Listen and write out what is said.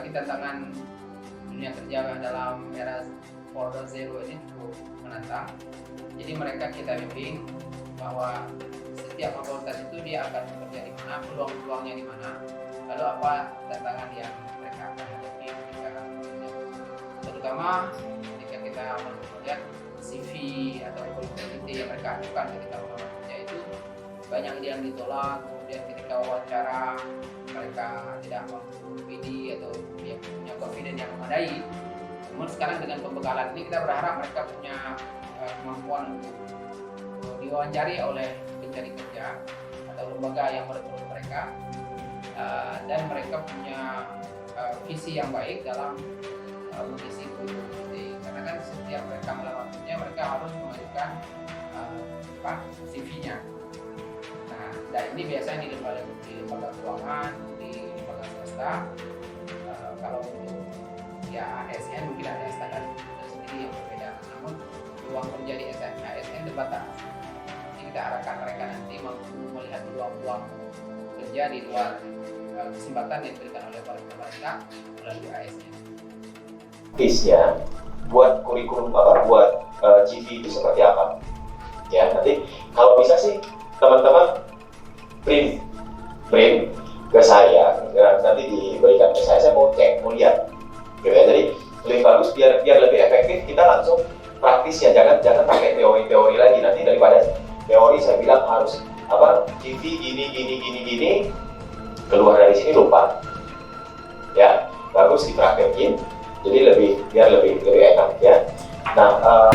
menghadapi tantangan dunia kerja dalam era 4.0 ini cukup menantang. Jadi mereka kita bimbing bahwa setiap fakultas itu dia akan bekerja di mana, peluang-peluangnya di mana, lalu apa tantangan yang mereka akan hadapi ketika bekerja. Terutama ketika kita melihat CV atau quality yang mereka ajukan ketika melamar kerja itu banyak yang ditolak, kemudian ketika wawancara mereka tidak mampu PD atau punya confidence yang memadai. Namun sekarang dengan pembekalan ini kita berharap mereka punya kemampuan untuk diwawancari oleh pencari kerja atau lembaga yang merekrut mereka, dan mereka punya visi yang baik dalam mengisi kurikulum. Karena kan setiap mereka melamar kerja mereka harus mengajukan CV-nya. Nah, ini biasanya di lembaga keuangan, di lembaga swasta. Kalau untuk ya ASN mungkin ada standar tersendiri yang berbeda. Namun peluang kerja di ASN terbatas. Jadi kita arahkan mereka nanti mampu melihat peluang-peluang kerja di luar kesempatan yang diberikan oleh pemerintah melalui ASN. Tips-nya buat kurikulum buat CV itu seperti apa? Ya, nanti kalau bisa sih teman-teman print ke saya, nanti diberikan ke saya mau cek, mau lihat, gitu ya. Jadi lebih bagus biar lebih efektif kita langsung praktis ya, jangan pakai teori lagi. Nanti daripada teori saya bilang harus CV gini, keluar dari sini lupa, ya bagus dipraktekin, jadi biar lebih enak ya. Nah.